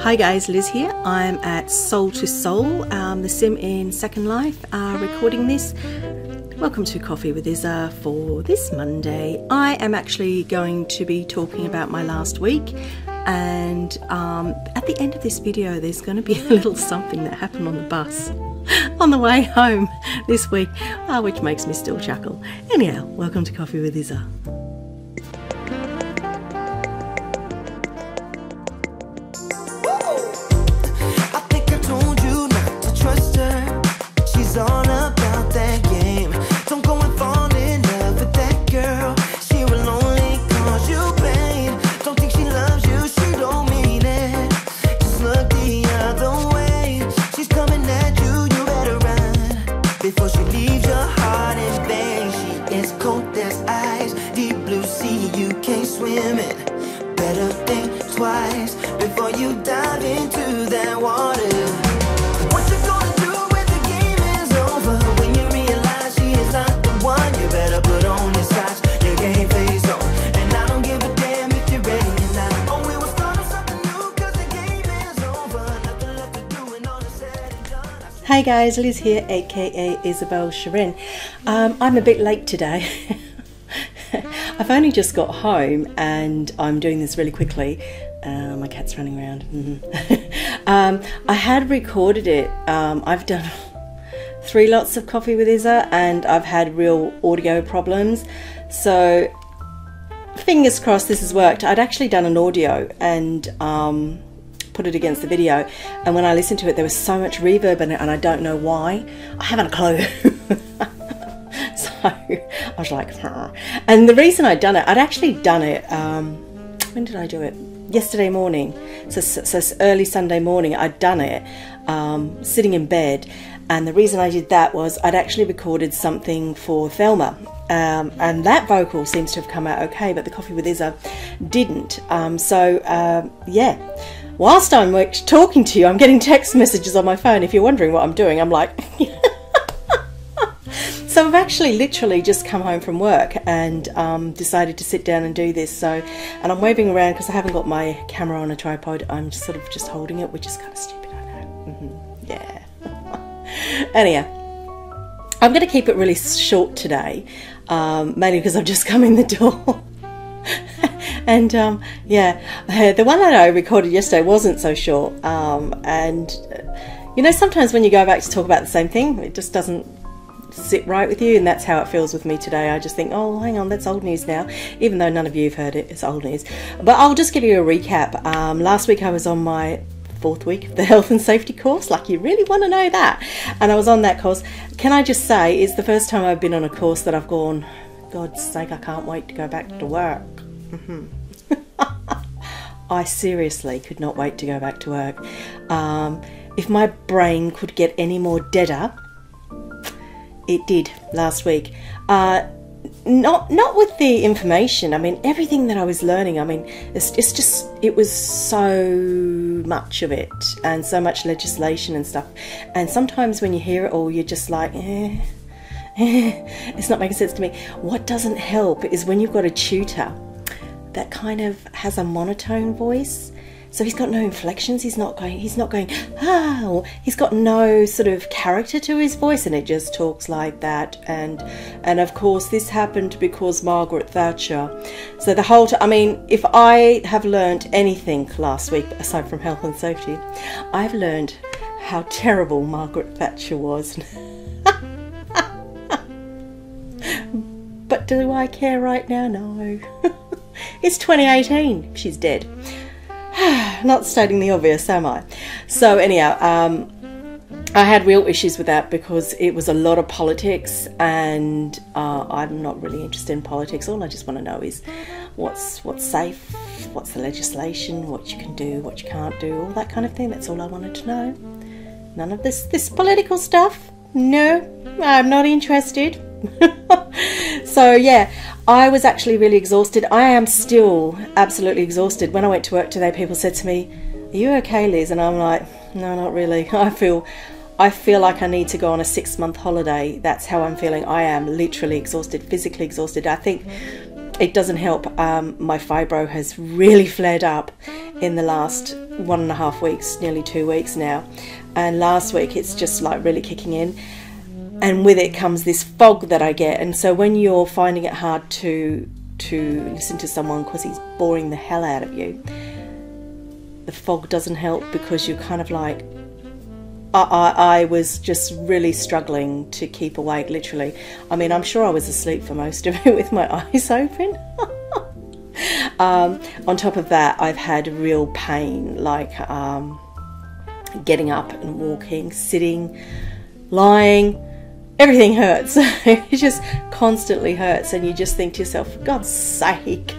Hi guys, Liz here. I'm at Soul2Soul, the sim in Second Life, recording this. Welcome to Coffee with Isa for this Monday. I am actually going to be talking about my last week, and at the end of this video there's going to be a little something that happened on the bus on the way home this week, which makes me still chuckle. Anyhow, welcome to Coffee with Isa. Hey guys, Liz here, aka Isabelle Cheren. I'm a bit late today. I've only just got home and I'm doing this really quickly. My cat's running around. I had recorded it. I've done 3 lots of Coffee with Isa and I've had real audio problems. So fingers crossed this has worked. I'd actually done an audio and put it against the video, and when I listened to it there was so much reverb in it and I don't know why. I haven't a clue. So I was like, and the reason I'd done it, I'd actually done it, when did I do it? Yesterday morning, so early Sunday morning I'd done it, sitting in bed, and the reason I did that was I'd actually recorded something for Thelma, and that vocal seems to have come out okay, but the Coffee with Isa didn't. Yeah. Whilst I'm talking to you, I'm getting text messages on my phone. If you're wondering what I'm doing, I'm like... So I've actually literally just come home from work and decided to sit down and do this. And I'm waving around because I haven't got my camera on a tripod. I'm sort of just holding it, which is kind of stupid, I know. Yeah. Anyhow, I'm going to keep it really short today, mainly because I've just come in the door. And yeah, the one that I recorded yesterday wasn't so short, and you know, sometimes when you go back to talk about the same thing, it just doesn't sit right with you, and that's how it feels with me today. I just think, oh, hang on, that's old news now, even though none of you have heard it. It's old news. But I'll just give you a recap. Last week I was on my 4th week of the health and safety course, like you really want to know that, and I was on that course. Can I just say, it's the first time I've been on a course that I've gone, God's sake, I can't wait to go back to work. I seriously could not wait to go back to work. If my brain could get any more deader, it did last week. Not with the information. I mean, everything that I was learning. I mean, it was so much of it, and so much legislation and stuff. And sometimes when you hear it all, you're just like, it's not making sense to me. What doesn't help is when you've got a tutor that kind of has a monotone voice, so he's got no inflections, he's not going ah, or he's got no sort of character to his voice, and it just talks like that. And of course this happened because Margaret Thatcher. So the whole I mean, if I have learned anything last week aside from health and safety, I've learned how terrible Margaret Thatcher was. But do I care right now? No. It's 2018. She's dead. Not stating the obvious, am I? So anyhow, I had real issues with that because it was a lot of politics, and I'm not really interested in politics. All I just want to know is what's safe, what's the legislation, what you can do, what you can't do, all that kind of thing. That's all I wanted to know. None of this political stuff. No, I'm not interested. So yeah, I was actually really exhausted. I am still absolutely exhausted. When I went to work today, people said to me, "Are you okay, Liz?" And I'm like, no, not really. I feel like I need to go on a 6-month holiday. That's how I'm feeling. I am literally exhausted, physically exhausted. I think it doesn't help. My fibro has really flared up. in the last 1.5 weeks, nearly 2 weeks now. And last week it's just like really kicking in. And with it comes this fog that I get. And so when you're finding it hard to listen to someone because he's boring the hell out of you, the fog doesn't help, because you're kind of like, I was just really struggling to keep awake, literally. I mean, I'm sure I was asleep for most of it with my eyes open. On top of that, I've had real pain, like getting up and walking, sitting, lying. Everything hurts. It just constantly hurts, and you just think to yourself, for God's sake.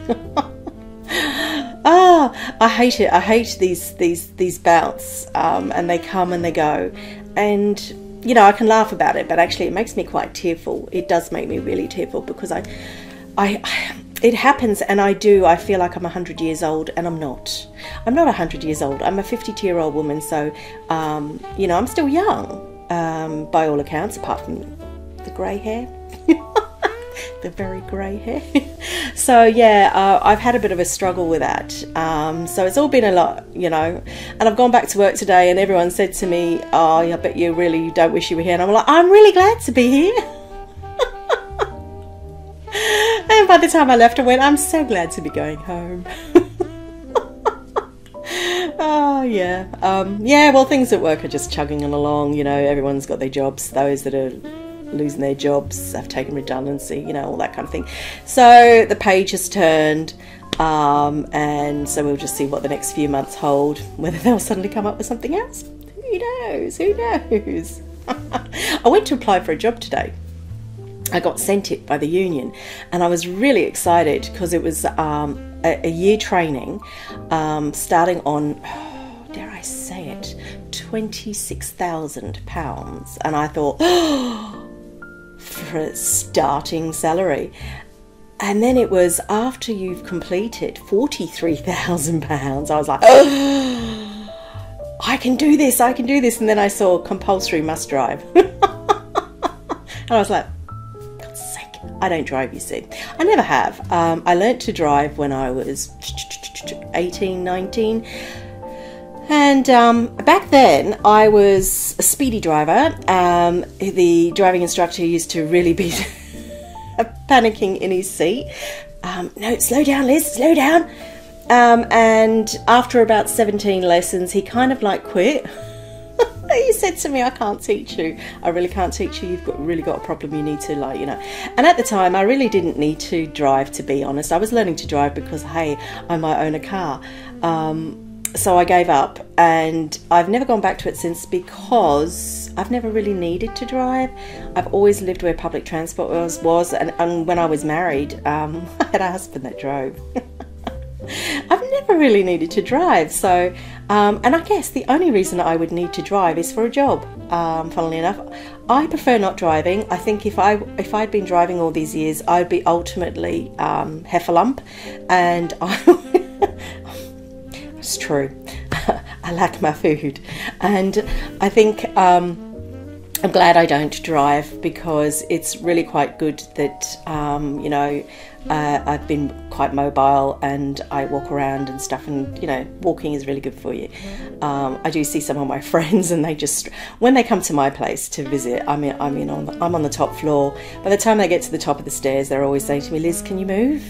I hate it. I hate these bouts, and they come and they go. And, you know, I can laugh about it, but actually it makes me quite tearful. It does make me really tearful, because it happens, and I feel like I'm 100 years old, and I'm not. I'm not 100 years old. I'm a 52-year-old woman, so, you know, I'm still young. By all accounts, apart from the grey hair. The very grey hair. So yeah, I've had a bit of a struggle with that. So it's all been a lot, you know. And I've gone back to work today, and everyone said to me, oh, I bet you really don't wish you were here. And I'm like, I'm really glad to be here. And by the time I left, I went, I'm so glad to be going home. Oh yeah. Yeah, well, things at work are just chugging along, you know. Everyone's got their jobs. Those that are losing their jobs have taken redundancy, you know, all that kind of thing. So the page has turned, and so we'll just see what the next few months hold, whether they'll suddenly come up with something else. Who knows? Who knows? I went to apply for a job today. I got sent it by the union, and I was really excited because it was a year training, starting on, dare I say it, £26,000. And I thought, for a starting salary. And then it was, after you've completed, £43,000. I was like, oh, I can do this, I can do this. And then I saw compulsory must drive. And I was like, God's sake, I don't drive, you see. I never have. I learnt to drive when I was 18, 19. And back then I was a speedy driver. The driving instructor used to really be panicking in his seat. No, slow down, Liz, slow down. And after about 17 lessons, he kind of like quit. He said to me, I can't teach you. I really can't teach you. You've really got a problem. You need to, like, you know. And at the time, I really didn't need to drive, to be honest. I was learning to drive because, hey, I might own a car. So I gave up, and I've never gone back to it since, because I've never really needed to drive. I've always lived where public transport was, and when I was married, I had a husband that drove. I've never really needed to drive, so and I guess the only reason I would need to drive is for a job. Funnily enough, I prefer not driving. I think if I'd been driving all these years, I'd be ultimately heffalump, and it's true. I lack my food, and I think I'm glad I don't drive, because it's really quite good that you know, I've been quite mobile and I walk around and stuff, and you know, walking is really good for you. I do see some of my friends, and they just, when they come to my place to visit, I'm on the top floor. By the time they get to the top of the stairs, they're always saying to me, Liz, can you move?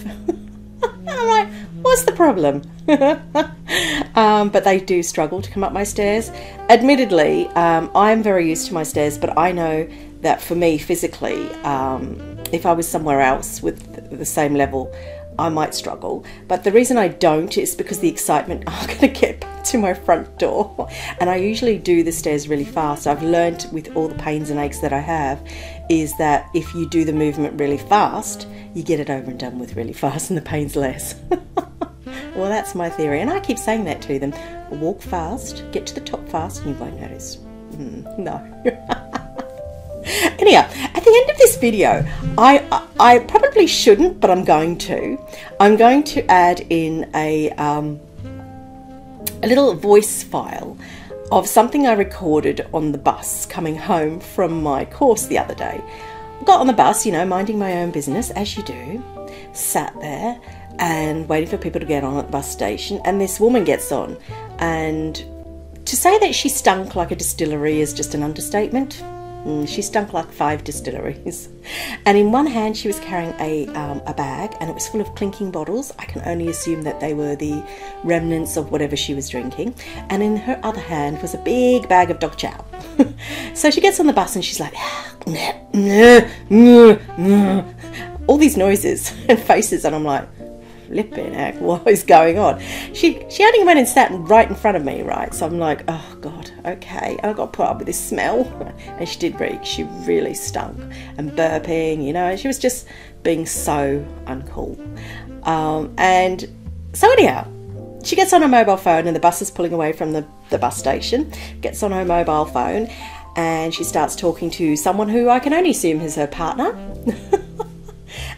I'm like, what's the problem? But they do struggle to come up my stairs. Admittedly, I'm very used to my stairs, but I know that for me physically, if I was somewhere else with the same level, I might struggle. But the reason I don't is because the excitement, I'm going to get back to my front door. And I usually do the stairs really fast. I've learned, with all the pains and aches that I have, is that if you do the movement really fast, you get it over and done with really fast, and the pain's less. Well, that's my theory, and I keep saying that to them. Walk fast, get to the top fast, and you won't notice. No. Anyhow, at the end of this video, I probably shouldn't, but I'm going to. I'm going to add in a little voice file of something I recorded on the bus coming home from my course the other day. Got on the bus, you know, minding my own business, as you do. Sat there, and waiting for people to get on at the bus station, and this woman gets on, and to say that she stunk like a distillery is just an understatement. She stunk like 5 distilleries. And in one hand she was carrying a bag, and it was full of clinking bottles. I can only assume that they were the remnants of whatever she was drinking. And in her other hand was a big bag of dog chow. So she gets on the bus and she's like, all these noises and faces, and I'm like, flipping heck, what is going on? She only went and sat right in front of me, right? So I'm like, oh God, okay, I've got to put up with this smell. And she did reek. She really stunk and burping, you know. She was just being so uncool. And so anyhow, she gets on her mobile phone, and the bus is pulling away from the bus station. Gets on her mobile phone, and she starts talking to someone who I can only assume is her partner.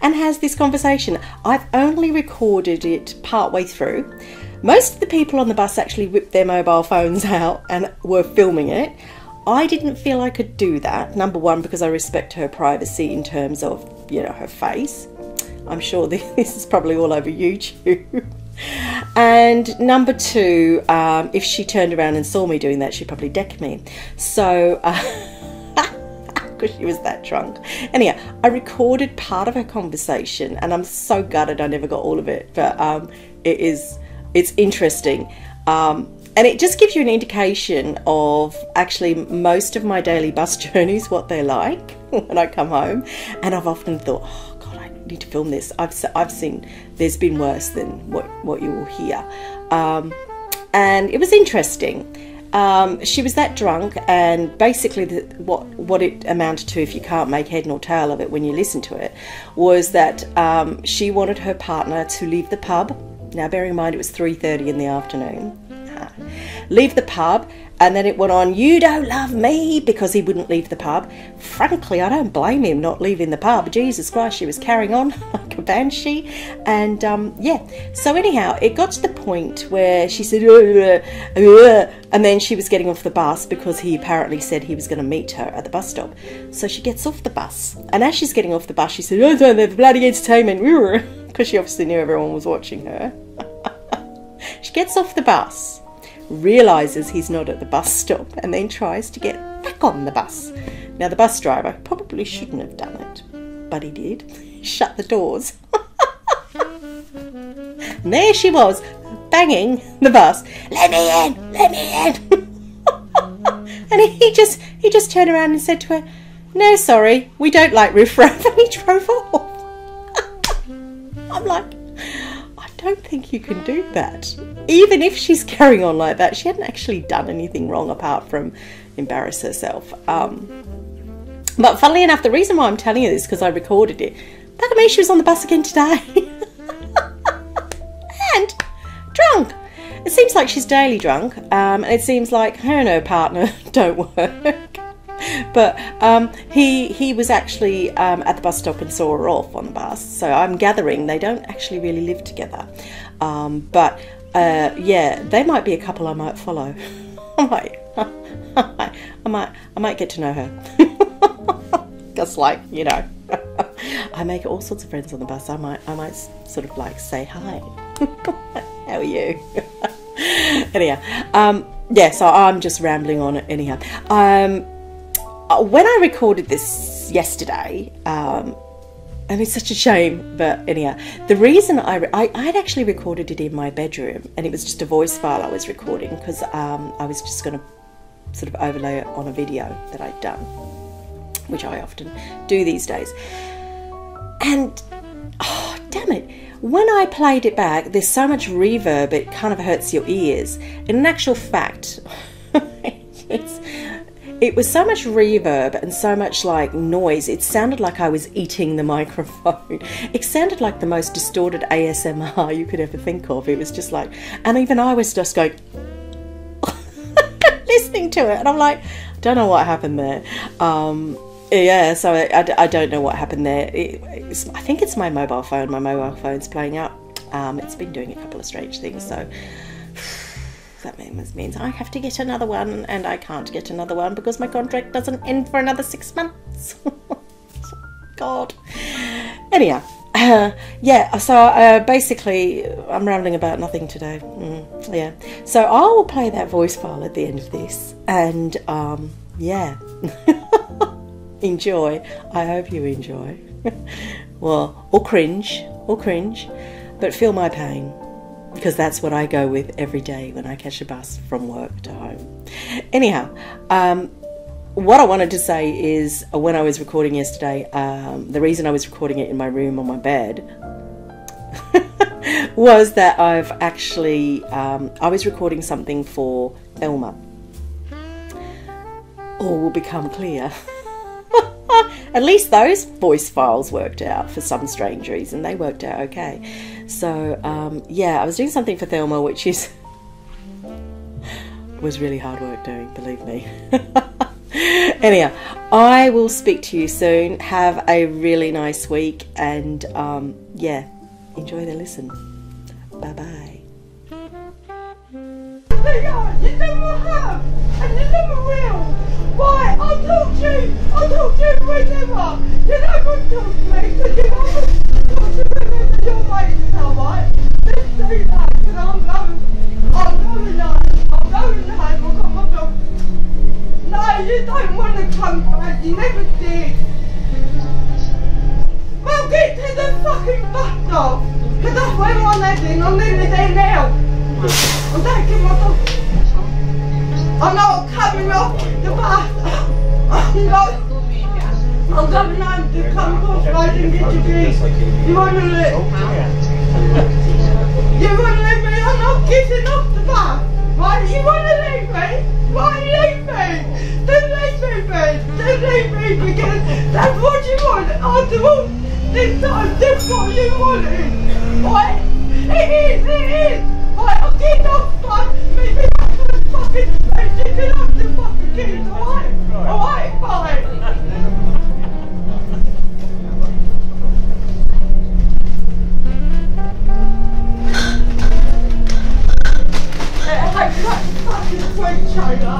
And has this conversation. I've only recorded it partway through. Most of the people on the bus actually whipped their mobile phones out and were filming it. I didn't feel I could do that. Number one, because I respect her privacy in terms of, you know, her face. I'm sure this is probably all over YouTube. And number two, if she turned around and saw me doing that, she'd probably deck me. So... because she was that drunk. Anyhow, I recorded part of her conversation, and I'm so gutted I never got all of it, but it's interesting, and it just gives you an indication of actually most of my daily bus journeys, what they're like when I come home. And I've often thought, oh God, I need to film this. I've seen there's been worse than what you will hear, and it was interesting. She was that drunk, and basically what it amounted to, if you can't make head nor tail of it when you listen to it, was that she wanted her partner to leave the pub. Now bearing in mind it was 3:30 in the afternoon. Leave the pub, and then it went on, you don't love me, because he wouldn't leave the pub. Frankly, I don't blame him not leaving the pub. Jesus Christ, she was carrying on like a banshee. And yeah, so anyhow, it got to the point where she said, and then she was getting off the bus because he apparently said he was going to meet her at the bus stop. So she gets off the bus, and as she's getting off the bus, she said, oh, don't have the bloody entertainment, because she obviously knew everyone was watching her. She gets off the bus, realises he's not at the bus stop, and then tries to get back on the bus. Now the bus driver probably shouldn't have done it, but he did. He shut the doors. And there she was, banging the bus. Let me in, let me in. And he just turned around and said to her, no, sorry, we don't like reverb, and he drove off. I'm like, I don't think you can do that. Even if she's carrying on like that, she hadn't actually done anything wrong apart from embarrass herself. But funnily enough, the reason why I'm telling you this is because I recorded it. That means she was on the bus again today. And drunk. It seems like she's daily drunk, and it seems like her and her partner don't work. But he was actually at the bus stop and saw her off on the bus, so I'm gathering they don't actually really live together. But yeah, they might be a couple I might follow. I might get to know her. Just like, you know, I make all sorts of friends on the bus. I might sort of like say hi. How are you? Anyhow, yeah, so I'm just rambling on anyhow. When I recorded this yesterday, and it's such a shame, but anyhow, the reason I'd actually recorded it in my bedroom, and it was just a voice file I was recording because I was just going to sort of overlay it on a video that I'd done, which I often do these days. And oh, damn it, when I played it back, there's so much reverb it kind of hurts your ears. In actual fact, it was so much reverb and so much like noise, it sounded like I was eating the microphone. It sounded like the most distorted ASMR you could ever think of. It was just like, and even I was just going listening to it, and I'm like, I don't know what happened there. Yeah, so I don't know what happened there. I think it's my mobile phone. My mobile phone's playing up. It's been doing a couple of strange things, so that means I have to get another one, and I can't get another one because my contract doesn't end for another 6 months. God. Anyhow, Yeah, so basically I'm rambling about nothing today. Yeah, so I will play that voice file at the end of this, and yeah. Enjoy. I hope you enjoy. Well, or cringe, but feel my pain, because that's what I go with every day when I catch a bus from work to home. Anyhow, what I wanted to say is, when I was recording yesterday, the reason I was recording it in my room on my bed was that I've actually, I was recording something for Thelma. All will become clear. At least those voice files worked out for some strange reason. They worked out okay. So, yeah, I was doing something for Thelma, which was really hard work doing, believe me. Anyhow, I will speak to you soon. Have a really nice week, and yeah, enjoy the listen. Bye-bye. You never have, and you never will. Why? I'll talk to you whenever. You never talk to me, because you never talk to me when you're waiting now, right? Let's do that, because I'm going home. I've got my dog. No, you don't want to come back, you never did. Well, get to the fucking bus stop, because that's where I'm heading. I'm nearly there now. I'm taking my dog. I'm not coming off the bus. I'm coming home to come across road and get your keys. You want to let me? I'm not getting off the bus. Why do you want to leave me? Why leave me? Don't leave me, Ben. Don't leave me, because that's what you want. After all this time, that's what you wanted. Why? It is. Right, I'll get off the bus. Maybe I'm going to fucking place. You can have the fucking keys, alright? Alright, fine. Fucking sweet China.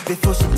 Before she